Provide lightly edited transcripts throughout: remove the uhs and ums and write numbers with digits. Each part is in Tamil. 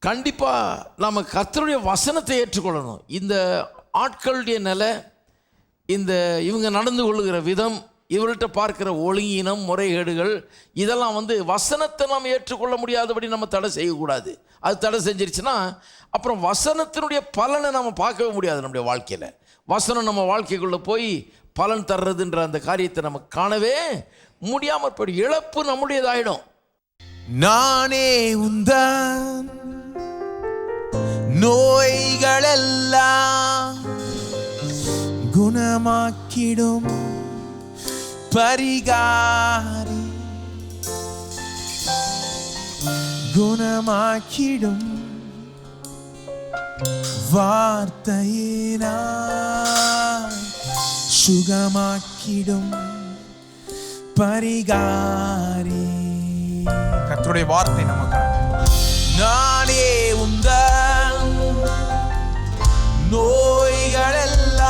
கண்டிப்பாக நம்ம கர்த்தருடைய வசனத்தை ஏற்றுக்கொள்ளணும். இந்த ஆட்களுடைய நிலை, இவங்க நடந்து கொள்ளுகிற விதம், இவர்கிட்ட பார்க்குற ஒழுங்கினம், முறைகேடுகள், இதெல்லாம் வசனத்தை நாம் ஏற்றுக்கொள்ள முடியாதபடி நம்ம தடை செய்யக்கூடாது. அது தடை செஞ்சிருச்சுன்னா அப்புறம் வசனத்தினுடைய பலனை நம்ம பார்க்கவே முடியாது. நம்முடைய வாழ்க்கையில் வசனம் நம்ம வாழ்க்கைக்குள்ளே போய் பலன் தர்றதுன்ற அந்த காரியத்தை நம்ம காணவே முடியாமல் போய்டும். இழப்பு நம்முடையதாயிடும். நானே உந்தன் நோய்களெல்லாம் குணமாக்கிடும் பரிகாரி, குணமாக்கிடும் வார்த்தையினால் சுகமாக்கிடும் பரிகாரி. கர்த்தருடைய வார்த்தை நமக்கு. நானே உந்தன் நோய்களெல்லாம்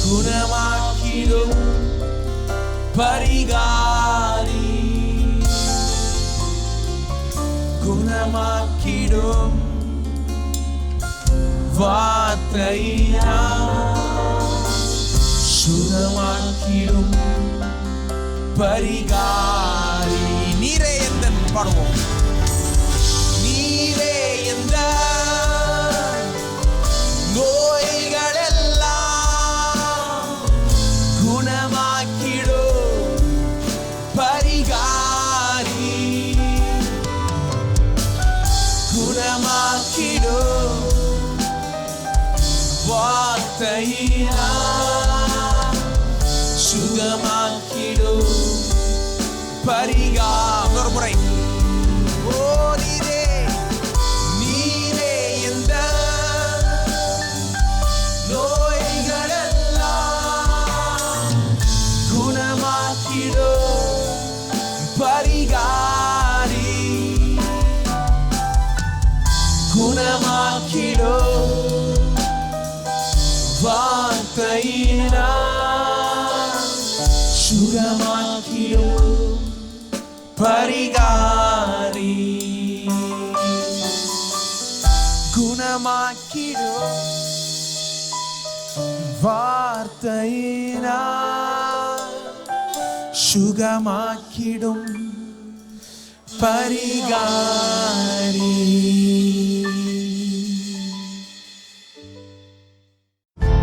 குணமாக்கிடும் பரிகாரி, குணமாக்கிடும் வார்த்தையினால் சுகமாக்கிடும் பரிகாரி. நீரே எந்தன் பாடுவோம். நீரே எந்த நோய்களெல்லாம் குணமாக்கிடும் பரிகாரி, குணமாக்கிடும் வார்த்தையினால் சுகமாக்கிடும் பரிகாரி. ஒரு முறை. ஓ நீரே, நீரே எந்த நோய்களெல்லாம் குணமாக்கிடும் பரிகாரி, குணமாக்கிடும் வார்த்தையினால் சுகமாக்கிடும் பரிகாரி, குணமாக்கிடும் வார்த்தையினால் சுகமாக்கிடும் பரிகாரி.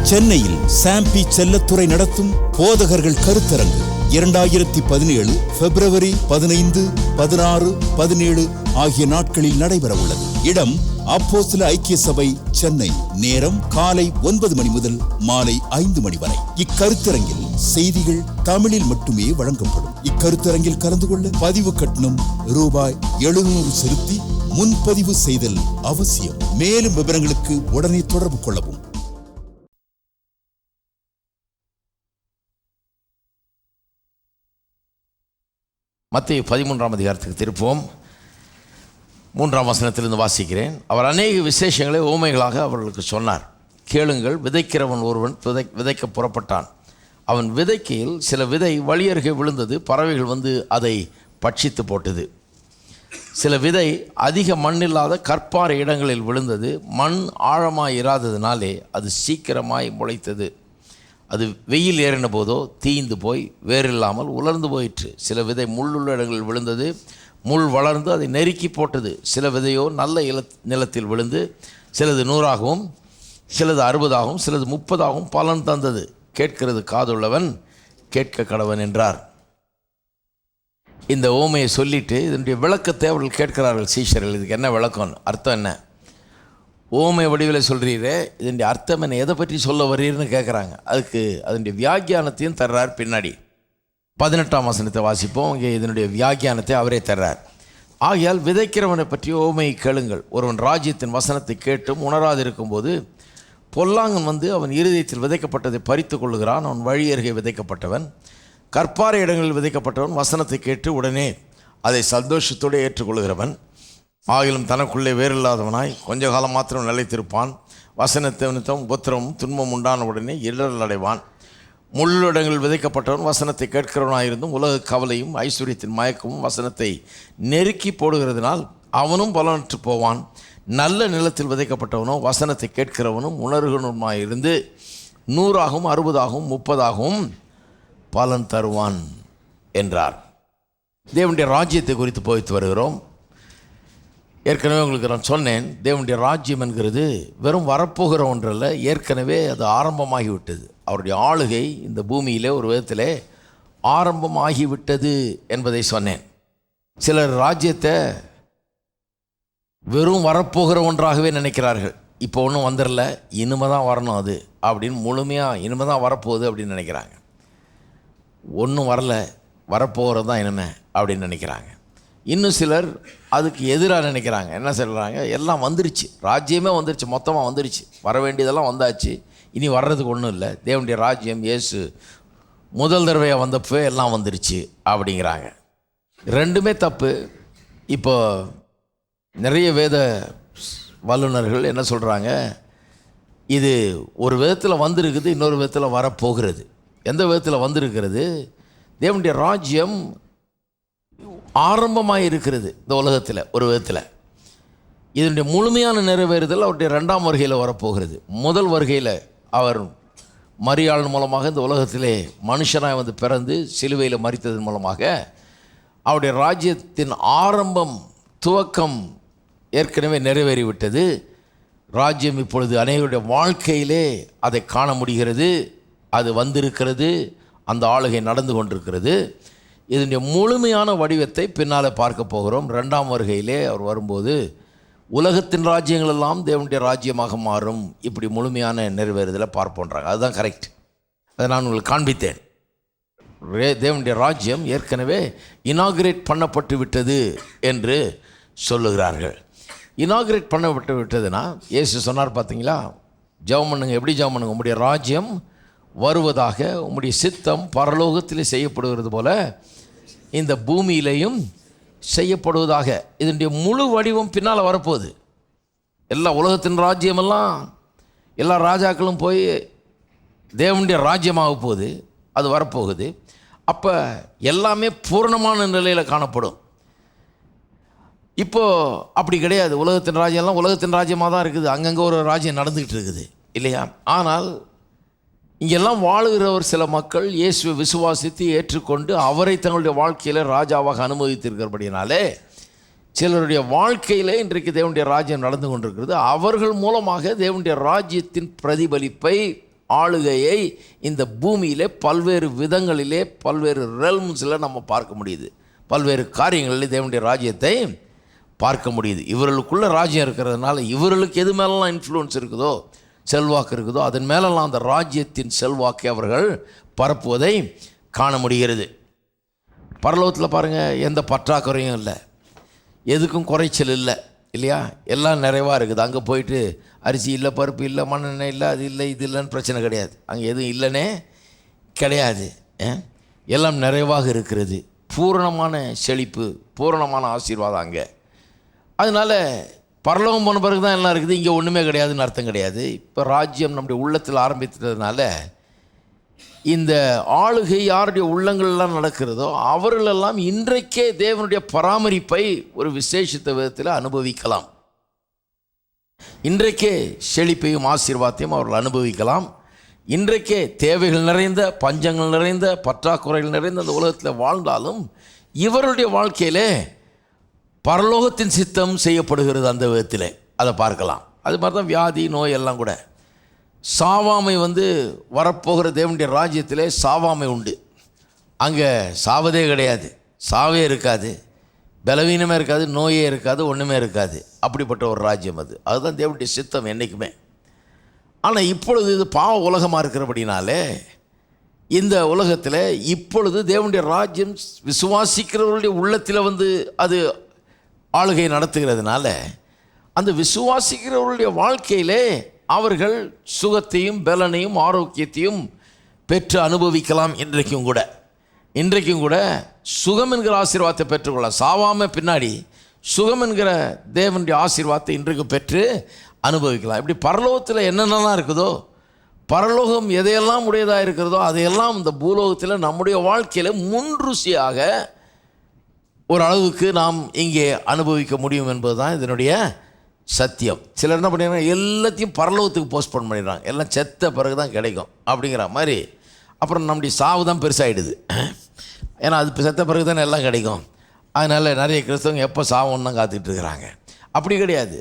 சென்னையில் சாம்பி செல்லத்துறை நடத்தும் போதகர்கள் கருத்தரங்கு 2017 பிப்ரவரி 15, 16, 17 ஆகிய நாட்களில் நடைபெற உள்ளது. இடம் அப்போஸ்தல ஐக்கிய சபை, சென்னை. நேரம் காலை 9 மணி முதல் மாலை 5 மணி வரை. இக்கருத்தரங்கில் செய்திகள் தமிழில் மட்டுமே வழங்கப்படும். இக்கருத்தரங்கில் கலந்து கொள்ள பதிவு கட்டணம் ரூபாய் 700 செலுத்தி முன்பதிவு செய்தல் அவசியம். மேலும் விவரங்களுக்கு உடனே தொடர்பு கொள்ளவும். மத்தேயு 13ஆம் அதிகாரத்துக்கு திருப்போம். 3ஆம் வசனத்திலிருந்து வாசிக்கிறேன். அவர் அநேக விசேஷங்களை உவமைகளாக அவர்களுக்கு சொன்னார். கேளுங்கள், விதைக்கிறவன் ஒருவன் விதைக்க புறப்பட்டான். அவன் விதைக்கையில் சில விதை வழியருகே விழுந்தது. பறவைகள் அதை பட்சித்து போட்டது. சில விதை அதிக மண்ணில்லாத கற்பாறை இடங்களில் விழுந்தது. மண் ஆழமாய் இராததினாலே அது சீக்கிரமாய் முளைத்தது. அது வெயில் ஏறின போதோ தீய்ந்து போய் வேறில்லாமல் உலர்ந்து போயிற்று. சில விதை முள்ளுள்ள இடங்களில் விழுந்தது. முள் வளர்ந்து அதை நெருக்கி போட்டது. சில விதையோ நல்ல நிலத்தில் விழுந்து சிலது 100ஆகவும் சிலது 60ஆகவும் சிலது 30ஆகவும் பலன் தந்தது. கேட்கிறது காதுள்ளவன் கேட்க கடவன் என்றார். இந்த ஓமையை சொல்லிட்டு இதனுடைய விளக்கத்தை அவர்கள் கேட்கிறார்கள். சீஷர்கள், இதுக்கு என்ன விளக்கம், அர்த்தம் என்ன? ஓமை வடிவில் சொல்கிறீரே, இதனுடைய அர்த்தம் என்ன, எதை பற்றி சொல்ல வரீர்னு கேட்குறாங்க. அதுக்கு அதனுடைய வியாக்கியானத்தையும் தர்றார். பின்னாடி 18ஆம் வசனத்தை வாசிப்போம். இங்கே இதனுடைய வியாக்கியானத்தை அவரே தர்றார். ஆகையால் விதைக்கிறவனை பற்றி ஓமையை கேளுங்கள். ஒருவன் ராஜ்யத்தின் வசனத்தை கேட்டும் உணராதிருக்கும் போது பொல்லாங்கன் அவன் இருதயத்தில் விதைக்கப்பட்டதை பறித்து கொள்ளுகிறான். அவன் வழி அருகே விதைக்கப்பட்டவன். கற்பாறை இடங்களில் விதைக்கப்பட்டவன் வசனத்தை கேட்டு உடனே அதை சந்தோஷத்தோடு ஏற்றுக்கொள்கிறவன். ஆகிலும் தனக்குள்ளே வேறில்லாதவனாய் கொஞ்ச காலம் மாத்திரம் நிலைத்திருப்பான். வசனத்தை நிமித்தம் உபத்திரமும் துன்பம் உண்டான உடனே இடரல் அடைவான். முள்ளிடங்களில் விதைக்கப்பட்டவன் வசனத்தை கேட்கிறவனாயிருந்தும் உலக கவலையும் ஐஸ்வர்யத்தின் மயக்கமும் வசனத்தை நெருக்கி போடுகிறதுனால் அவனும் பலனற்று போவான். நல்ல நிலத்தில் விதைக்கப்பட்டவனோ வசனத்தை கேட்கிறவனும் உணர்கிறவனுமாய் இருந்து 100ஆகவும் 60ஆகவும் 30ஆகவும் பலன் தருவான் என்றார். தேவனுடைய ராஜ்யத்தை குறித்து போய்த்து வருகிறோம். ஏற்கனவே உங்களுக்கு நான் சொன்னேன், தேவனுடைய ராஜ்யம் என்கிறது வெறும் வரப்போகிற ஒன்றல்ல, ஏற்கனவே அது ஆரம்பமாகிவிட்டது. அவருடைய ஆளுகை இந்த பூமியிலே ஒரு விதத்தில் ஆரம்பமாகிவிட்டது என்பதை சொன்னேன். சிலர் ராஜ்யத்தை வெறும் வரப்போகிற ஒன்றாகவே நினைக்கிறார்கள். இப்போ ஒன்றும் வந்துடல, இனிமே தான் வரணும் அது அப்படின்னு முழுமையாக இனிமே தான் வரப்போகுது அப்படின்னு நினைக்கிறாங்க. ஒன்றும் வரல, வரப்போகிறது தான் இனிமே அப்படின்னு நினைக்கிறாங்க. இன்னும் சிலர் அதுக்கு எதிராக நினைக்கிறாங்க. என்ன சொல்கிறாங்க, எல்லாம் வந்துருச்சு, ராஜ்யமே வந்துருச்சு, மொத்தமாக வந்துருச்சு, வர வேண்டியதெல்லாம் வந்தாச்சு, இனி வர்றதுக்கு ஒன்றும் இல்லை, தேவனுடைய ராஜ்யம் இயேசு முதல் தடவையாக வந்தப்போ எல்லாம் வந்துருச்சு அப்படிங்கிறாங்க. ரெண்டுமே தப்பு. இப்போ நிறைய வேத வல்லுநர்கள் என்ன சொல்கிறாங்க, இது ஒரு விதத்தில் வந்திருக்குது, இன்னொரு விதத்தில் வரப்போகிறது. எந்த விதத்தில் வந்திருக்கிறது, தேவனுடைய ராஜ்யம் ஆரம்பமாக இருக்கிறது இந்த உலகத்தில். ஒரு விதத்தில் இதனுடைய முழுமையான நிறைவேறுதல் அவருடைய 2ஆம் வருகையில் வரப்போகிறது. முதல் வருகையில் அவர் மரியாள் மூலமாக இந்த உலகத்திலே மனுஷனாய் வந்து பிறந்து சிலுவையில் மரித்ததன் மூலமாக அவருடைய ராஜ்யத்தின் ஆரம்பம், துவக்கம் ஏற்கனவே நிறைவேறிவிட்டது. ராஜ்யம் இப்பொழுது அநேகருடைய வாழ்க்கையிலே அதை காண முடிகிறது. அது வந்திருக்கிறது, அந்த ஆளுகை நடந்து கொண்டிருக்கிறது. இதனுடைய முழுமையான வடிவத்தை பின்னால் பார்க்க போகிறோம். 2ஆம் வருகையிலே அவர் வரும்போது உலகத்தின் ராஜ்யங்கள் எல்லாம் தேவனுடைய ராஜ்யமாக மாறும். இப்படி முழுமையான நிறைவேறுதலை பார்ப்போன்றாங்க. அதுதான் கரெக்ட். அதை நான் உங்களுக்கு காண்பித்தேன். தேவனுடைய ராஜ்யம் ஏற்கனவே இனாகிரேட் பண்ணப்பட்டு விட்டது என்று சொல்லுகிறார்கள். இனாகிரேட் பண்ணப்பட்டு விட்டதுன்னா, இயேசு சொன்னார் பார்த்தீங்களா, ஜெபம் பண்ணுங்க. எப்படி ஜெபம் பண்ணுங்க, உம்முடைய ராஜ்யம் வருவதாக, உம்முடைய சித்தம் பரலோகத்திலே செய்யப்படுகிறது போல இந்த பூமியிலையும் செய்யப்படுவதாக. இதனுடைய முழு வடிவம் பின்னால் வரப்போகுது. எல்லா உலகத்தின் ராஜ்யமெல்லாம் எல்லா ராஜாக்களும் போய் தேவனுடைய ராஜ்யமாக போகுது, அது வரப்போகுது. அப்போ எல்லாமே பூரணமான நிலையில் காணப்படும். இப்போது அப்படி கிடையாது. உலகத்தின் ராஜ்யம்லாம் உலகத்தின் ராஜ்யமாக தான் இருக்குது, அங்கங்கே ஒரு ராஜ்யம் நடந்துக்கிட்டு இருக்குது இல்லையா. ஆனால் இங்கெல்லாம் வாழுகிறவர் சில மக்கள் இயேசுவை விசுவாசித்து ஏற்றுக்கொண்டு அவரை தங்களுடைய வாழ்க்கையில் ராஜாவாக அனுமதித்திருக்கிறபடினாலே சிலருடைய வாழ்க்கையில் இன்றைக்கு தேவனுடைய ராஜ்யம் நடந்து கொண்டிருக்கிறது. அவர்கள் மூலமாக தேவனுடைய ராஜ்யத்தின் பிரதிபலிப்பை, ஆளுகையை இந்த பூமியிலே பல்வேறு விதங்களிலே, பல்வேறு ரெல்ம்ஸில் நம்ம பார்க்க முடியுது. பல்வேறு காரியங்களில் தேவனுடைய ராஜ்யத்தை பார்க்க முடியுது. இவர்களுக்குள்ள ராஜ்யம் இருக்கிறதுனால இவர்களுக்கு எது மேலெல்லாம் இன்ஃப்ளூயன்ஸ் இருக்குதோ, செல்வாக்கு இருக்குதோ, அதன் மேலெல்லாம் அந்த ராஜ்யத்தின் செல்வாக்கை அவர்கள் பரப்புவதை காண முடிகிறது. பரலோகத்தில் பாருங்கள், எந்த பற்றாக்குறையும் இல்லை, எதுக்கும் குறைச்சல் இல்லை இல்லையா. எல்லாம் நிறைவாக இருக்குது. அங்கே போயிட்டு அரிசி இல்லை, பருப்பு இல்லை, மண்ணெண்ணெய் இல்லை, அது இல்லை, இது இல்லைன்னு பிரச்சனை கிடையாது. அங்கே எதுவும் இல்லைன்னே கிடையாது. எல்லாம் நிறைவாக இருக்கிறது. பூரணமான செழிப்பு, பூரணமான ஆசீர்வாதம் அங்கே. அதனால் பரலோகம் போன பிறகு தான் எல்லாம் இருக்குது, இங்கே ஒன்றுமே கிடையாதுன்னு அர்த்தம் கிடையாது. இப்போ ராஜ்யம் நம்முடைய உள்ளத்தில் ஆரம்பித்ததுனால இந்த ஆளுகை யாருடைய உள்ளங்களெல்லாம் நடக்கிறதோ அவர்களெல்லாம் இன்றைக்கே தேவனுடைய பராமரிப்பை ஒரு விசேஷித்த விதத்தில் அனுபவிக்கலாம். இன்றைக்கே செழிப்பையும் ஆசீர்வாதத்தையும் அவர்கள் அனுபவிக்கலாம். இன்றைக்கே தேவைகள் நிறைந்த, பஞ்சங்கள் நிறைந்த, பற்றாக்குறைகள் நிறைந்த அந்த உலகத்தில் வாழ்ந்தாலும் இவருடைய வாழ்க்கையிலே பரலோகத்தின் சித்தம் செய்யப்படுகிறது. அந்த விதத்தில் அதை பார்க்கலாம். அது மாதிரி தான் வியாதி, நோய் எல்லாம் கூட. சாவாமை வரப்போகிற தேவனுடைய ராஜ்யத்திலே சாவாமை உண்டு. அங்கே சாவதே கிடையாது, சாவே இருக்காது, பலவீனமே இருக்காது, நோயே இருக்காது, ஒன்றுமே இருக்காது. அப்படிப்பட்ட ஒரு ராஜ்யம் அது. அதுதான் தேவனுடைய சித்தம் என்றைக்குமே. ஆனால் இப்பொழுது இது பாவ உலகமாக இருக்கிறபடினாலே இந்த உலகத்தில் இப்பொழுது தேவனுடைய ராஜ்யம் விசுவாசிக்கிறவர்களுடைய உள்ளத்தில் அது ஆளுகை நடத்துகிறதுனால அந்த விசுவாசிக்கிறவர்களுடைய வாழ்க்கையிலே அவர்கள் சுகத்தையும் பலனையும் ஆரோக்கியத்தையும் பெற்று அனுபவிக்கலாம். இன்றைக்கும் கூட சுகம் என்கிற ஆசீர்வாதத்தை பெற்றுக்கொள்ளலாம். சாவாமல் பின்னாடி சுகம் என்கிற தேவனுடைய ஆசீர்வாதத்தை இன்றைக்கு பெற்று அனுபவிக்கலாம். இப்படி பரலோகத்தில் என்னென்னலாம் இருக்குதோ, பரலோகம் எதையெல்லாம் உடையதாக இருக்கிறதோ அதையெல்லாம் இந்த பூலோகத்தில் நம்முடைய வாழ்க்கையில் முன்ருசியாக ஒரு அளவுக்கு நாம் இங்கே அனுபவிக்க முடியும் என்பது தான் இதனுடைய சத்தியம். சிலர் என்ன பண்ணிடுறாங்க, எல்லாத்தையும் பரலோகத்துக்கு போஸ்ட்போன் பண்ணிடுறாங்க, எல்லாம் செத்த பிறகு தான் கிடைக்கும் அப்படிங்கிற மாதிரி. அப்புறம் நம்முடைய சாவு தான் பெருசாகிடுது. ஏன்னா அது செத்த பிறகு தானே எல்லாம் கிடைக்கும். அதனால் நிறைய கிறிஸ்தவங்க எப்போ சாவுன்னு தான் காத்துக்கிட்டு இருக்கிறாங்க. அப்படி கிடையாது,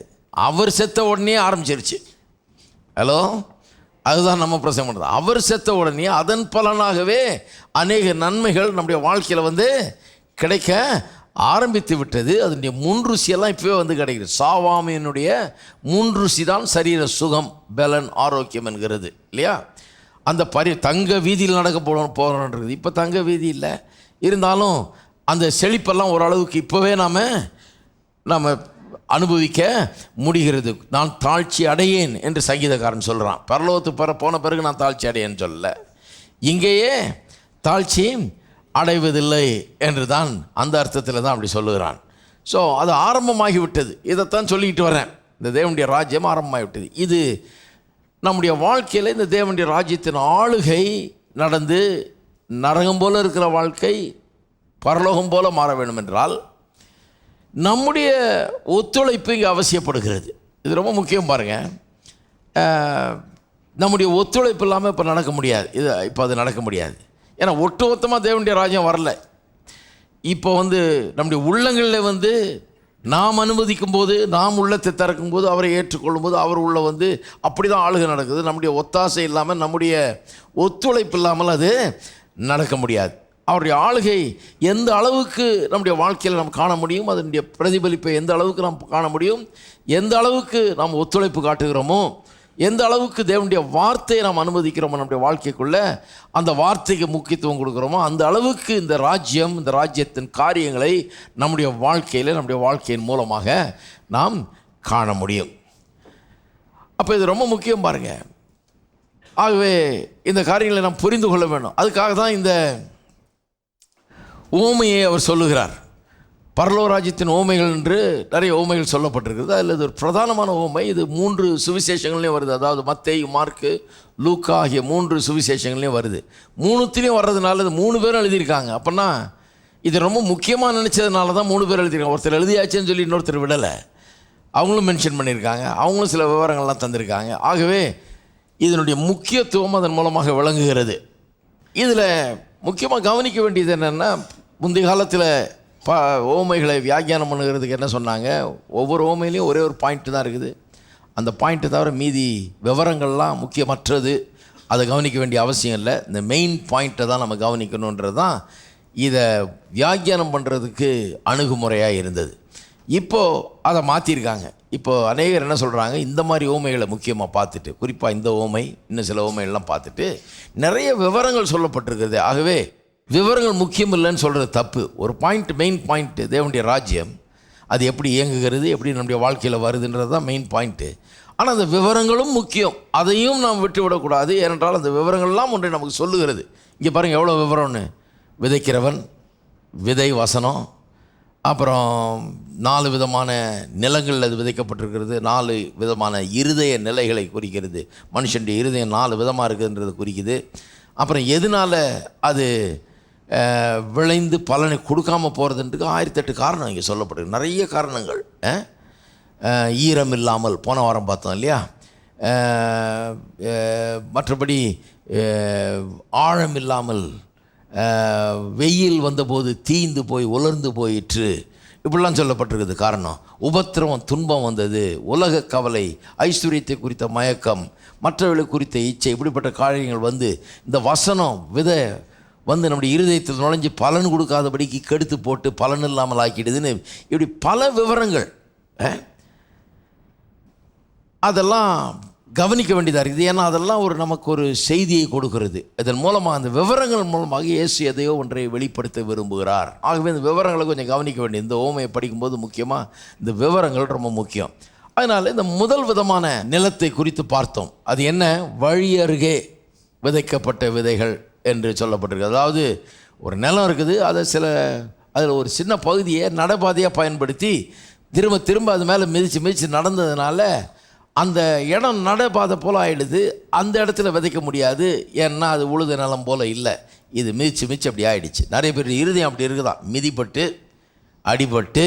அவர் செத்த உடனே ஆரம்பிச்சிருச்சு. ஹலோ, அதுதான் நம்ம பிரசங்கம் பண்ணுறது. அவர் செத்த உடனே அதன் பலனாகவே அநேக நன்மைகள் நம்முடைய வாழ்க்கையில் கிடைக்க ஆரம்பித்து விட்டது. அதனுடைய முன்ருசியெல்லாம் இப்போவே கிடைக்குது. சாவாமையினுடைய முன்ருசி தான் சரீர சுகம், பலன், ஆரோக்கியம் என்கிறது இல்லையா? அந்த தங்க வீதியில் நடக்க போகிறோன்றது. இப்போ தங்க வீதி இல்லை, இருந்தாலும் அந்த செழிப்பெல்லாம் ஓரளவுக்கு இப்போவே நாம் அனுபவிக்க முடிகிறது. நான் தாழ்ச்சி அடையேன் என்று சங்கீதக்காரன் சொல்கிறான். பரலோகத்துக்கு போன பிறகு நான் தாழ்ச்சி அடையேன்னு சொல்லலை, இங்கேயே தாழ்ச்சி அடைவதில்லை என்று தான் அந்த அர்த்தத்தில் தான் அப்படி சொல்லுகிறான். ஸோ அது ஆரம்பமாகிவிட்டது. இதைத்தான் சொல்லிக்கிட்டு வரேன். இந்த தேவனுடைய ராஜ்யம் ஆரம்பமாகிவிட்டது. இது நம்முடைய வாழ்க்கையில் இந்த தேவனுடைய ராஜ்யத்தின் ஆளுகை நடந்து நரகம் போல இருக்கிற வாழ்க்கை பரலோகம் போல மாற வேண்டும் என்றால் நம்முடைய ஒத்துழைப்பு இங்கே அவசியப்படுகிறது. இது ரொம்ப முக்கியம் பாருங்கள். நம்முடைய ஒத்துழைப்பு இல்லாமல் இப்போ நடக்க முடியாது. இப்போ அது நடக்க முடியாது. ஏன்னா ஒட்டுமொத்தமாக தேவனுடைய ராஜ்யம் வரல. இப்போ நம்முடைய உள்ளங்களில் நாம் அனுமதிக்கும் போது, நாம் உள்ளத்தை திறக்கும் போது, அவரை ஏற்றுக்கொள்ளும் போது அவர் உள்ள அப்படி தான் ஆளுகை நடக்குது. நம்முடைய ஒத்தாசை இல்லாமல், நம்முடைய ஒத்துழைப்பு இல்லாமல் அது நடக்க முடியாது. அவருடைய ஆளுகை எந்த அளவுக்கு நம்முடைய வாழ்க்கையில் நாம் காண முடியும், அதனுடைய பிரதிபலிப்பை எந்த அளவுக்கு நாம் காண முடியும், எந்த அளவுக்கு நாம் ஒத்துழைப்பு காட்டுகிறோமோ, எந்த அளவுக்கு தேவனுடைய வார்த்தையை நாம் அனுமதிக்கிறோமோ நம்முடைய வாழ்க்கைக்குள்ளே, அந்த வார்த்தைக்கு முக்கியத்துவம் கொடுக்குறோமோ, அந்த அளவுக்கு இந்த ராஜ்யம், இந்த ராஜ்யத்தின் காரியங்களை நம்முடைய வாழ்க்கையில், நம்முடைய வாழ்க்கையின் மூலமாக நாம் காண முடியும். அப்போ இது ரொம்ப முக்கியம் பாருங்கள். ஆகவே இந்த காரியங்களை நாம் புரிந்து கொள்ள வேண்டும். அதுக்காக தான் இந்த ஓமையை அவர் சொல்லுகிறார். பரலோக ராஜ்யத்தின் ஓமைகள் என்று நிறைய ஓமைகள் சொல்லப்பட்டிருக்கிறது. அதில் இது ஒரு பிரதானமான ஓமை. இது 3 சுவிசேஷங்கள்லேயும் வருது. அதாவது மத்தேயு, மார்க்கு, லூக்கா ஆகிய 3 சுவிசேஷங்கள்லேயும் வருது. 3த்துலேயும் வர்றதுனால இது 3 பேரும் எழுதியிருக்காங்க. அப்படின்னா இது ரொம்ப முக்கியமாக நினச்சதுனால தான் 3 பேர் எழுதியிருக்காங்க. ஒருத்தர் எழுதியாச்சுன்னு சொல்லி இன்னொருத்தர் விடலை, அவங்களும் மென்ஷன் பண்ணியிருக்காங்க, அவங்களும் சில விவரங்கள்லாம் தந்திருக்காங்க. ஆகவே இதனுடைய முக்கியத்துவம் அதன் மூலமாக விளங்குகிறது. இதில் முக்கியமாக கவனிக்க வேண்டியது என்னென்னா, முந்தைய காலத்தில் ஓமைகளை வியாக்கியானம் பண்ணுகிறதுக்கு என்ன சொன்னாங்க, ஒவ்வொரு ஓமையிலையும் ஒரே ஒரு பாயிண்ட்டு தான் இருக்குது. அந்த பாயிண்ட்டை தவிர மீதி விவரங்கள்லாம் முக்கியமற்றது, அதை கவனிக்க வேண்டிய அவசியம் இல்லை. இந்த மெயின் பாயிண்ட்டை தான் நம்ம கவனிக்கணுன்றது தான் இதை வியாக்கியானம் பண்ணுறதுக்கு அணுகுமுறையாக இருந்தது. இப்போது அதை மாற்றிருக்காங்க. இப்போது அநேகர் என்ன சொல்கிறாங்க, இந்த மாதிரி ஓமைகளை முக்கியமாக பார்த்துட்டு, குறிப்பாக இந்த ஓமை, இன்னும் சில ஓமைகள்லாம் பார்த்துட்டு நிறைய விவரங்கள் சொல்லப்பட்டிருக்கிறது. ஆகவே விவரங்கள் முக்கியம் இல்லைன்னு சொல்கிறது தப்பு. ஒரு பாயிண்ட், மெயின் பாயிண்ட்டு, தேவனுடைய ராஜ்யம் அது எப்படி இயங்குகிறது, எப்படி நம்முடைய வாழ்க்கையில் வருதுன்றது தான் மெயின் பாயிண்ட்டு. ஆனால் அந்த விவரங்களும் முக்கியம், அதையும் நாம் விட்டு விடக்கூடாது. ஏனென்றால் அந்த விவரங்கள்லாம் ஒன்றை நமக்கு சொல்லுகிறது. இங்கே பாருங்கள் எவ்வளோ விவரம்னு. விதைக்கிறவன், விதை, வசனம், அப்புறம் 4 விதமான நிலங்களில் அது விதைக்கப்பட்டிருக்கிறது. 4 விதமான இருதய நிலைகளை குறிக்கிறது. மனுஷனுடைய இருதயம் 4 விதமாக இருக்குதுன்றது குறிக்குது. அப்புறம் எதனால் அது விளைந்து பலனை கொடுக்காமல் போகிறதுன்றதுக்கு 1008 காரணம் இங்கே சொல்லப்படுது. நிறைய காரணங்கள். ஈரம் இல்லாமல், போன வாரம் பார்த்தோம் இல்லையா, மற்றபடி ஆழம் இல்லாமல், வெயில் வந்தபோது தீந்து போய் உலர்ந்து போயிற்று, இப்படிலாம் சொல்லப்பட்டிருக்குது. காரணம் உபத்திரவம், துன்பம் வந்தது, உலக கவலை, ஐஸ்வர்யத்தை குறித்த மயக்கம், மற்றவர்களை குறித்த இச்சை, இப்படிப்பட்ட காரியங்கள் இந்த வசனம் விதை நம்முடைய இருதயத்தில் நுழைஞ்சு பலன் கொடுக்காதபடிக்கு கெடுத்து போட்டு பலன் இல்லாமல் ஆக்கிடுதுன்னு, இப்படி பல விவரங்கள் அதெல்லாம் கவனிக்க வேண்டியதாக இருக்குது. ஏன்னா அதெல்லாம் நமக்கு ஒரு செய்தியை கொடுக்கிறது. இதன் மூலமாக, அந்த விவரங்கள் மூலமாக இயேசு எதையோ ஒன்றை வெளிப்படுத்த விரும்புகிறார். ஆகவே இந்த விவரங்களை கொஞ்சம் கவனிக்க வேண்டியது. இந்த ஓமையை படிக்கும்போது முக்கியமாக இந்த விவரங்கள் ரொம்ப முக்கியம். அதனால் இந்த முதல் விதமான நிலத்தை குறித்து பார்த்தோம். அது என்ன? வழி அருகே விதைக்கப்பட்ட விதைகள் என்று சொல்லப்பட்டிருக்கு. அதாவது ஒரு நிலம் இருக்குது, அதில் ஒரு சின்ன பகுதியை நடைபாதையாக பயன்படுத்தி திரும்ப திரும்ப அது மேலே மிதித்து நடந்ததுனால அந்த இடம் நடைபாதை போல் ஆகிடுது. அந்த இடத்துல விதைக்க முடியாது, ஏன்னா அது உழுத நிலம் போல் இல்லை, இது மிதித்து அப்படி ஆகிடுச்சு. நிறைய பேர் இருதயம் அப்படி இருக்குதான், மிதிப்பட்டு அடிபட்டு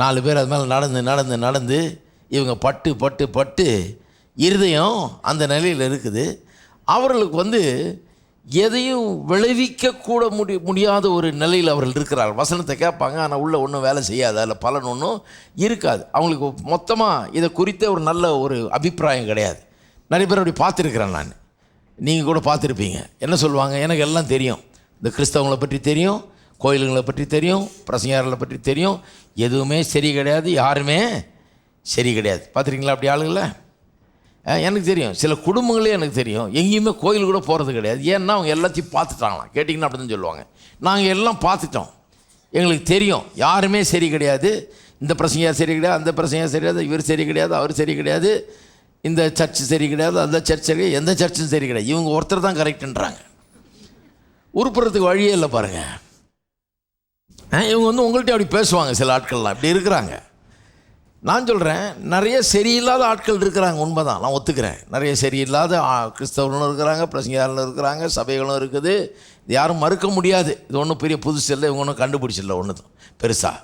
4 பேர் அது மேலே நடந்து நடந்து நடந்து இவங்க பட்டு பட்டு பட்டு இருதயம் அந்த நிலையில் இருக்குது. அவர்களுக்கு எதையும் விளைவிக்கக்கூட முடியாத ஒரு நிலையில் அவர்கள் இருக்கிறார்கள். வசனத்தை கேட்பாங்க, ஆனால் உள்ளே ஒன்றும் வேலை செய்யாது, அதில் பலன் ஒன்றும் இருக்காது. அவங்களுக்கு மொத்தமாக இதை குறித்த ஒரு நல்ல ஒரு அபிப்பிராயம் கிடையாது. நிறைய பேர் அப்படி பார்த்துருக்குறேன் நான், நீங்கள் கூட பார்த்துருப்பீங்க. என்ன சொல்லுவாங்க, எனக்கு எல்லாம் தெரியும், இந்த கிறிஸ்தவங்களை பற்றி தெரியும், கோயிலுங்களை பற்றி தெரியும், பிரசங்கியார்களை பற்றி தெரியும், எதுவுமே சரி கிடையாது, யாருமே சரி கிடையாது. பார்த்துருக்கீங்களா அப்படி ஆளுங்கள? எனக்கு தெரியும். சில குடும்பங்களே எனக்கு தெரியும், எங்கேயுமே கோயில் கூட போகிறது கிடையாது. ஏன்னா அவங்க எல்லாத்தையும் பார்த்துட்டாங்களாம். கேட்டிங்கன்னா அப்படி தான் சொல்லுவாங்க, நாங்கள் எல்லாம் பார்த்துட்டோம், எங்களுக்கு தெரியும், யாருமே சரி கிடையாது, இந்த பிரசங்கியார் சரி கிடையாது, அந்த பிரசங்கியார் சரி கிடையாது, இவர் சரி கிடையாது, அவர் சரி கிடையாது, இந்த சர்ச்சு சரி கிடையாது, அந்த சர்ச் சரி கிடையாது, எந்த சர்ச்சும் சரி கிடையாது, இவங்க ஒருத்தர் தான் கரெக்டுன்றாங்க. உருப்புறதுக்கு வழியே இல்லை பாருங்கள். இவங்க உங்கள்கிட்ட அப்படி பேசுவாங்க. சில ஆட்கள்லாம் இப்படி இருக்கிறாங்க. நான் சொல்கிறேன், நிறைய சரியில்லாத ஆட்கள் இருக்கிறாங்க, உண்மைதான், நான் ஒத்துக்கிறேன். நிறைய சரியில்லாத கிறிஸ்தவர்களும் இருக்கிறாங்க, பிரசங்கியார்களும் இருக்கிறாங்க, சபைகளும் இருக்குது. இது யாரும் மறுக்க முடியாது. இது ஒன்றும் பெரிய புதுசு இல்லை, இவங்க ஒன்றும் கண்டுபிடிச்சில்லை, ஒன்று பெருசாக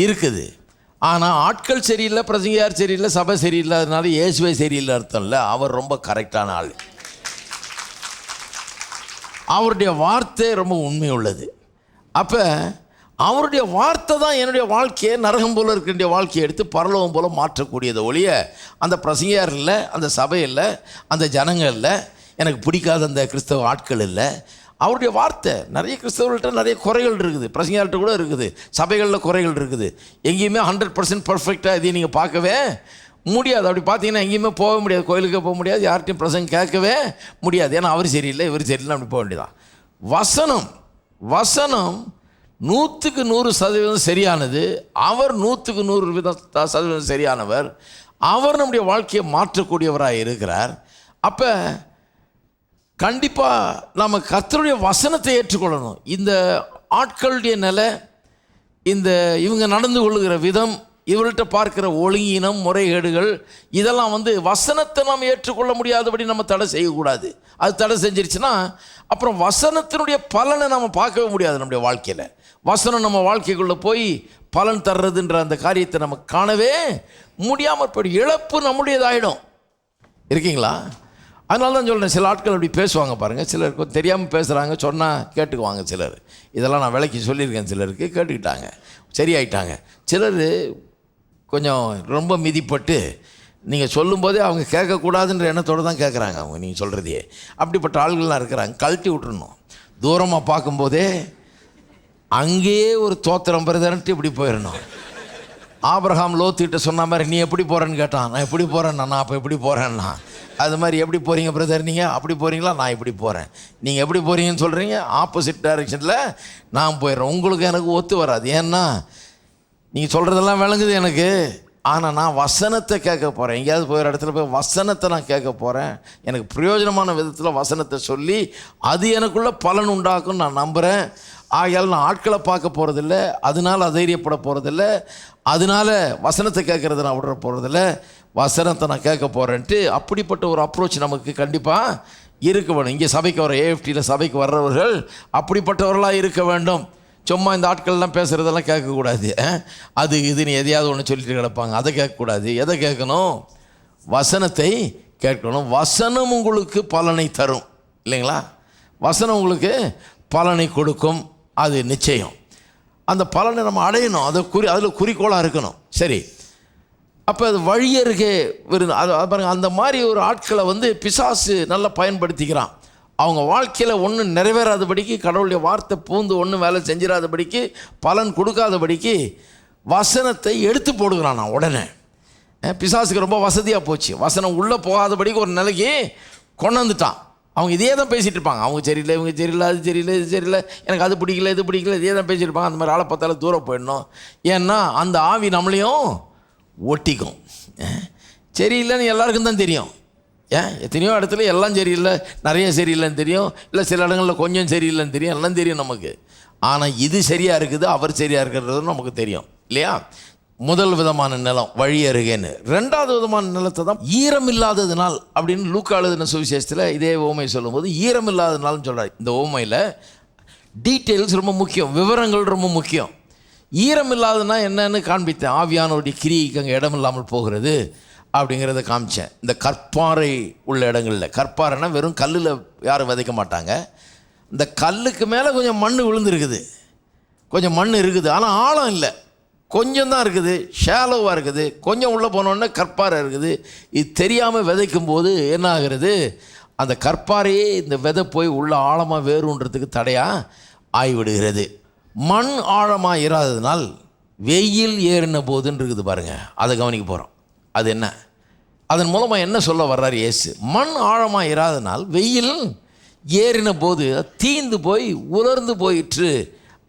இருக்குது. ஆனால் ஆட்கள் சரியில்லை, பிரசங்கியார் சரியில்லை, சபை சரியில்லாதனால இயேசுவே சரியில்லை அர்த்தம் இல்லை. அவர் ரொம்ப கரெக்டான ஆள். அவருடைய வார்த்தை ரொம்ப உண்மை உள்ளது. அப்போ அவருடைய வார்த்தை தான் என்னுடைய வாழ்க்கையை நரகம் போல் இருக்கின்ற வாழ்க்கையை எடுத்து பரலோகம் போல் மாற்றக்கூடியதை ஒழிய அந்த பிரசங்கியார் இல்லை, அந்த சபை இல்லை, அந்த ஜனங்கள் இல்லை, எனக்கு பிடிக்காத அந்த கிறிஸ்தவ ஆட்கள் இல்லை. அவருடைய வார்த்தை நிறைய கிறிஸ்தவர்கள்ட்ட நிறைய குறைகள் இருக்குது, பிரசங்கியார்கிட்ட கூட இருக்குது, சபைகளில் குறைகள் இருக்குது. எங்கேயுமே 100% பர்ஃபெக்டாக இதை நீங்கள் பார்க்கவே முடியாது. அப்படி பார்த்தீங்கன்னா எங்கேயுமே போக முடியாது, கோயிலுக்கு போக முடியாது, யார்கிட்டையும் பிரசங்க கேட்கவே முடியாது. ஏன்னா அவர் சரியில்லை, இவர் சரியில்லை, அப்படி போக வேண்டியதான். வசனம் 100% சரியானது. அவர் 100% சரியானவர். அவர் நம்முடைய வாழ்க்கையை மாற்றக்கூடியவராக இருக்கிறார். அப்போ கண்டிப்பாக நம்ம கர்த்தருடைய வசனத்தை ஏற்றுக்கொள்ளணும். இந்த ஆட்களுடைய நிலை, இவங்க நடந்து கொள்ளுகிற விதம், இவர்கிட்ட பார்க்கிற ஒழுங்கினம், முறைகேடுகள், இதெல்லாம் வசனத்தை நாம் ஏற்றுக்கொள்ள முடியாதபடி நம்ம தடை செய்யக்கூடாது. அது தடை செஞ்சிருச்சுன்னா அப்புறம் வசனத்தினுடைய பலனை நம்ம பார்க்கவே முடியாது. நம்முடைய வாழ்க்கையில் வசனம் நம்ம வாழ்க்கைக்குள்ளே போய் பலன் தர்றதுன்ற அந்த காரியத்தை நம்ம காணவே முடியாமல் போய்டும். இழப்பு நம்முடையதாகிடும். இருக்கீங்களா? அதனால தான் சொல்கிறேன், சில ஆட்கள் அப்படி பேசுவாங்க பாருங்கள். சிலருக்கு தெரியாமல் பேசுகிறாங்க, சொன்னால் கேட்டுக்குவாங்க. சிலர் இதெல்லாம் நான் விலைக்கு சொல்லியிருக்கேன், சிலருக்கு கேட்டுக்கிட்டாங்க, சரியாயிட்டாங்க. சிலர் கொஞ்சம் ரொம்ப மிதிப்பட்டு நீங்கள் சொல்லும்போதே அவங்க கேட்கக்கூடாதுன்ற எண்ணத்தோடு தான் கேட்குறாங்க. அவங்க நீங்கள் சொல்கிறதையே அப்படிப்பட்ட ஆள்கள்லாம் இருக்கிறாங்க. கழட்டி விட்டுறணும். தூரமாக பார்க்கும்போதே அங்கேயே ஒரு தோத்திரம் பெறுதன்ட்டு இப்படி போயிடணும். ஆபிரகாம் லோத்துக்கிட்ட சொன்ன மாதிரி, நீ எப்படி போகிறேன்னு கேட்டான். நான் எப்படி போகிறேன்னா, நான் அப்போ எப்படி போகிறேன்னா, அது மாதிரி எப்படி போகிறீங்க பிரதர், நீங்கள் அப்படி போகிறீங்களா, நான் இப்படி போகிறேன், நீங்கள் எப்படி போகிறீங்கன்னு சொல்கிறீங்க, ஆப்போசிட் டைரெக்ஷனில் நான் போயிடுறேன். உங்களுக்கு எனக்கு ஒத்து வராது. ஏன்னா நீங்கள் சொல்கிறதெல்லாம் விளங்குது எனக்கு, ஆனால் நான் வசனத்தை கேட்க போகிறேன். எங்கேயாவது போகிற இடத்துல போய் வசனத்தை நான் கேட்க போகிறேன். எனக்கு பிரயோஜனமான விதத்தில் வசனத்தை சொல்லி அது எனக்குள்ள பலன் உண்டாக்குன்னு நான் நம்புகிறேன். ஆகையால் நான் ஆட்களை பார்க்க போகிறதில்ல, அதனால் அதைரியப்பட போகிறதில்ல, அதனால் வசனத்தை கேட்குறத நான் விடுற போகிறதில்ல, வசனத்தை நான் கேட்க போகிறேன்ட்டு அப்படிப்பட்ட ஒரு அப்ரோச் நமக்கு கண்டிப்பாக இருக்க வேணும். இங்கே சபைக்கு வர ஏஎஃப்டியில் சபைக்கு வர்றவர்கள் அப்படிப்பட்டவர்களாக இருக்க வேண்டும். சும்மா இந்த ஆட்கள்லாம் பேசுகிறதெல்லாம் கேட்கக்கூடாது. அது இதுன்னு எதையாவது ஒன்று சொல்லிட்டு கிடப்பாங்க, அதை கேட்கக்கூடாது. எதை கேட்கணும்? வசனத்தை கேட்கணும். வசனம் உங்களுக்கு பலனை தரும், இல்லைங்களா? வசனம் உங்களுக்கு பலனை கொடுக்கும், அது நிச்சயம். அந்த பலனை நம்ம அடையணும், அதில் குறிக்கோளாக இருக்கணும். சரி, அப்போ அது வழியருகே அது பாருங்கள். அந்த மாதிரி ஒரு ஆட்களை பிசாசு நல்லா பயன்படுத்திக்கிறான். அவங்க வாழ்க்கையில் ஒன்றும் நிறைவேறாதபடிக்கு, கடவுளுடைய வார்த்தை பூந்து ஒன்றும் வேலை செஞ்சிடாதபடிக்கு, பலன் கொடுக்காதபடிக்கு வசனத்தை எடுத்து போடுகிறான். நான் உடனே பிசாசுக்கு ரொம்ப வசதியாக போச்சு. வசனம் உள்ளே போகாதபடிக்கு ஒரு நிலைக்கு கொண்டு வந்துட்டான். அவங்க இதே தான் பேசிகிட்டு இருப்பாங்க. அவங்க சரியில்லை, இவங்க சரியில்லை, அது சரியில்லை, இது சரியில்லை, எனக்கு அது பிடிக்கல, இது பிடிக்கல, இதே தான் பேசிகிட்டு இருப்பாங்க. அந்த மாதிரி ஆளை பார்த்தாலும் தூரம் போயிடணும். ஏன்னா அந்த ஆவி நம்மளையும் ஒட்டிக்கும். சரியில்லைன்னு எல்லாருக்கும் தான் தெரியும். எத்தனையோ இடத்துல எல்லாம் சரியில்லை, நிறைய சரியில்லைன்னு தெரியும், இல்லை சில இடங்களில் கொஞ்சம் சரியில்லைன்னு தெரியும், எல்லாம் தெரியும் நமக்கு. ஆனால் இது சரியாக இருக்குது, அவர் சரியாக இருக்கிறது நமக்கு தெரியும், இல்லையா? முதல் விதமான நிலம் வழி அருகேன்னு. ரெண்டாவது விதமான நிலத்தை தான் ஈரம் இல்லாததுனால் அப்படின்னு லூக்கா எழுதின சுவிசேஷத்தில் இதே ஓமை சொல்லும்போது ஈரம் இல்லாததுனால்னு சொல்கிறார். இந்த ஓமையில் டீட்டெயில்ஸ் ரொம்ப முக்கியம், விவரங்கள் ரொம்ப முக்கியம். ஈரம் இல்லாததுன்னா என்னன்னு காண்பித்தேன். ஆவியானவருடைய கிரியைக்கு அங்கே இடம் இல்லாமல் போகிறது அப்படிங்கிறத காமிச்சேன். இந்த கற்பாறை உள்ள இடங்களில், கற்பாறைன்னா வெறும் கல்லில் யாரும் விதைக்க மாட்டாங்க. இந்த கல்லுக்கு மேலே கொஞ்சம் மண் விழுந்துருக்குது, கொஞ்சம் மண் இருக்குது, ஆனால் ஆழம் இல்லை, கொஞ்சம் தான் இருக்குது, ஷேலோவாக இருக்குது. கொஞ்சம் உள்ளே போனோடனே கற்பாறை இருக்குது. இது தெரியாமல் விதைக்கும் போது என்ன ஆகிறது, அந்த கற்பாறையே இந்த விதை போய் உள்ள ஆழமாக வேறுன்றதுக்கு தடையாக ஆகிவிடுகிறது. மண் ஆழமாக இராததுனால் வெயில் ஏறின போதுன்னு இருக்குது பாருங்கள், அதை கவனிக்க போகிறோம். அது என்ன, அதன் மூலமாக என்ன சொல்ல வர்றார் இயேசு? மண் ஆழமாக இராதனால் வெயில் ஏறின போது தீந்து போய் உலர்ந்து போயிற்று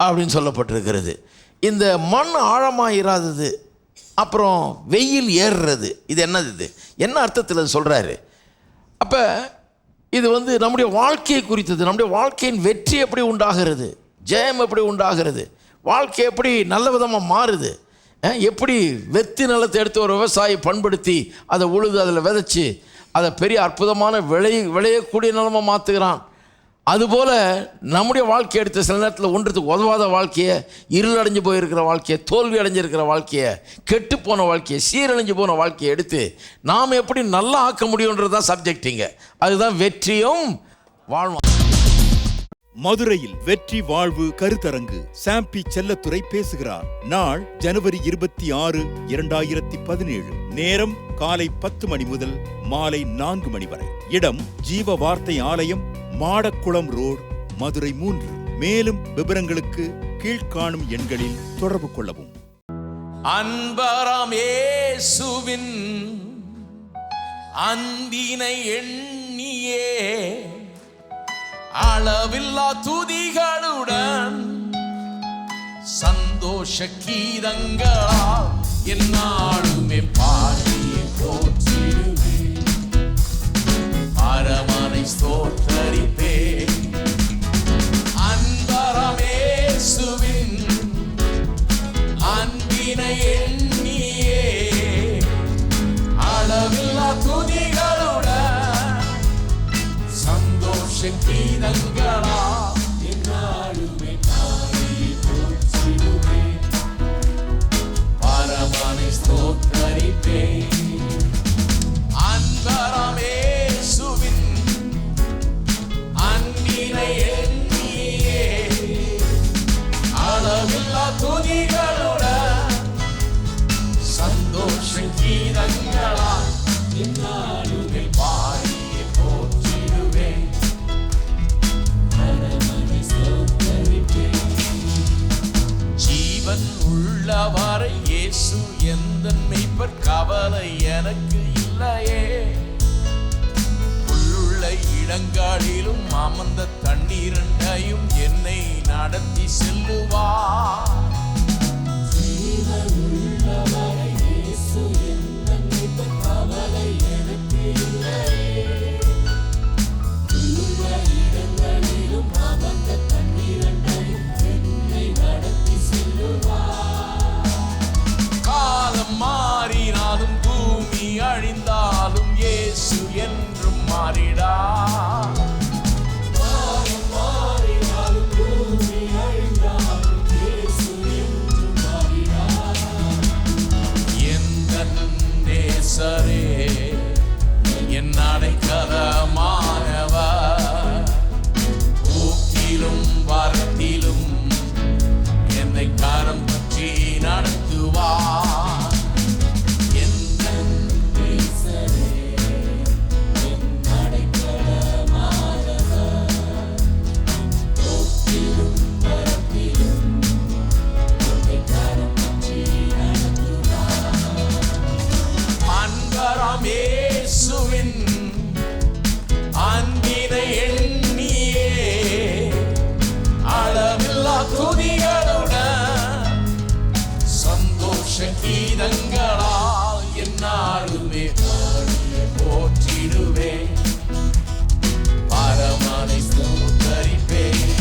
அப்படின்னு சொல்லப்பட்டிருக்கிறது. இந்த மண் ஆழமாக இராதது அப்புறம் வெயில் ஏறுறது, இது என்னது? இது என்ன அர்த்தத்தில் அது சொல்கிறாரு? அப்போ இது நம்முடைய வாழ்க்கையை குறித்தது. நம்முடைய வாழ்க்கையின் வெற்றி எப்படி உண்டாகிறது, ஜெயம் எப்படி உண்டாகிறது, வாழ்க்கை எப்படி நல்ல விதமாக மாறுது, எப்படி வெத்தி நிலத்தை எடுத்து ஒரு விவசாயி பண்படுத்தி அதை உழுது அதில் விதைச்சி அதை பெரிய அற்புதமான விளையக்கூடிய நிலமாக மாற்றுகிறான். அதுபோல் நம்முடைய வாழ்க்கையை எடுத்து சில நேரத்தில் ஒன்றுத்துக்கு உதவாத வாழ்க்கையை, இருளடைஞ்சு போயிருக்கிற வாழ்க்கையை, தோல்வி அடைஞ்சிருக்கிற வாழ்க்கையை, கெட்டு போன வாழ்க்கையை, சீரழிஞ்சு போன வாழ்க்கையை எடுத்து நாம் எப்படி நல்லா ஆக்க முடியுன்றது தான் சப்ஜெக்டிங்க. அதுதான் வெற்றியும் வாழ்வும். மதுரையில் வெற்றி வாழ்வு கருத்தரங்கு சாம்பி செல்லத்துரை பேசுகிறார். நாள் ஜனவரி 26, 2017. நேரம் காலை 10 மணி முதல் மாலை 4 மணி வரை. இடம் ஜீவ வார்த்தை ஆலயம், மாடக்குளம் ரோடு, மதுரை 3. மேலும் விவரங்களுக்கு கீழ்காணும் எண்களில் தொடர்பு கொள்ளவும். அன்பராம் இயேசுவின் அன்பினை எண்ணியே அளவில்லா துதிகளுடன் சந்தோஷ கீதங்களால் என்னாலுமே பாடியே போற்றிடுவேன், அரமனை ஸ்தோத்தரிப்பேன். அன்பராம் இயேசுவின் அன்பினை எண்ணியே அளவில்லா துதிகளுடன் சந்தோஷ கீதங்களா என்னாலுமே பாடியே போற்றிடுவேன், பரமனை ஸ்தோத்தரிப்பேன். அன்பராம் இயேசுவின் அன்பினை எண்ணியே அளவில்லா துதிகளுடன் சந்தோஷ கீதங்களா என்னாலுமே பாடியே போற்றிடுவேன், பரமனை ஸ்தோத்தரிப்பேன். ஜீவன் உள்ளவரை இயேசு எந்தன் மெய்ப்பர், கவலை எனக்கு இல்லையே. உள்ளுள்ள இடங்களிலும் அமர்ந்த தண்ணீரண்டையும் என்னை நடத்தி செல்லுவார். ஜீவன் உள்ளவரை இயேசு எந்தன் மெய்ப்பர், கவலை எனக்கு இல்லையே. உள்ளுள்ள இடங்களிலும் அமர்ந்த தண்ணீரண்டையும் என்னை நடத்தி செல்லுவார். காலம் மாறினாலும் பூமி அழிந்தாலும் இயேசு என்றும் மாறிடா. காலம் மாறினாலும் பூமி அழிந்தாலும் இயேசு என்றும் மாறிடா. எந்தன் நேசரே என் அடைக்கலமானவர், போக்கிலும் வரத்திலும் என்னை கரம் பற்றி நடத்துவார். எந்தன் நேசரே என் அடைக்கலமானவர், போக்கிலும் வரத்திலும் என்னை கரம் பற்றி நடத்துவார். அன்பராம் இயேசுவின் அன்பினை எண்ணியே அளவில்லா துதிகளுடன் சந்தோஷ கீதங்களால் என்னாலுமே பாடியே போற்றிடுவேன், பரமனை ஸ்தோத்தரிப்பேன்.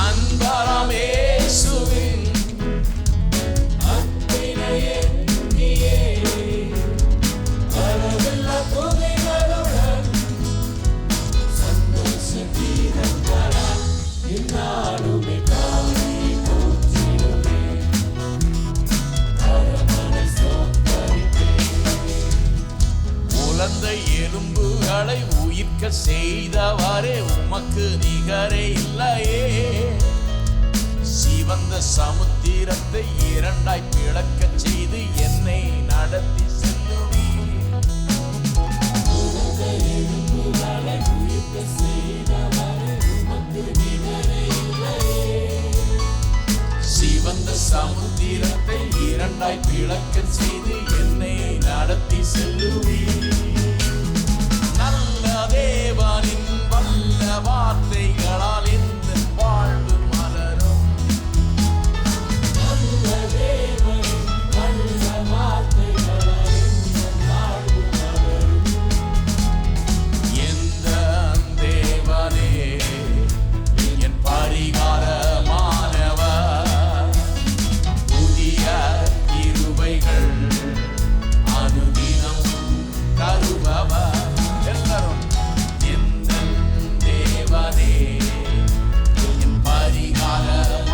அன்பராம் இயேசுவின் அன்பினை எண்ணியே அளவில்லா துதிகளுடன் சந்தோஷ கீதங்களால் என்னாலுமே பாடியே போற்றிடுவேன். செய்தவரே உமக்கு நிகரே இல்லையே. சிவந்த சமுத்திரத்தை இரண்டாய் பிளக்கச் செய்து என்னை நடத்தி செல்லுவீர். சிவந்த சமுத்திரத்தை இரண்டாய் பிளக்கச் செய்து என்னை நடத்தி செல்லுவீர். நல்ல தேவனின் வல்ல வார்த்தைகளால் இந்த வாழ்வு மலரும். நல்ல தேவனின் வல்ல வார்த்தைகளால் இந்த வாழ்வு மலரும். எந்த தேவனே என் பரிகாரமானவர், புதிய கிருபைகள் அனுதினம் தருபவர். எல்லாரும் எந்த தேவனே என் பரிகாரமானவர்,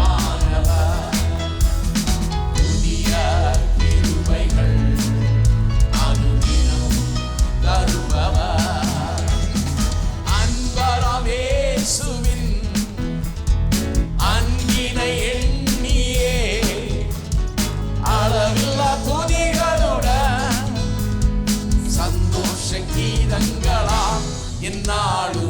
புதிய கிருபைகள் அனுதினம் தருபவர். அன்பராம் இயேசுவின் அன்பினை எண்ணியே அளவில்லா துதிகளுடன் சந்தோஷ கீதங்களா என்னாலும்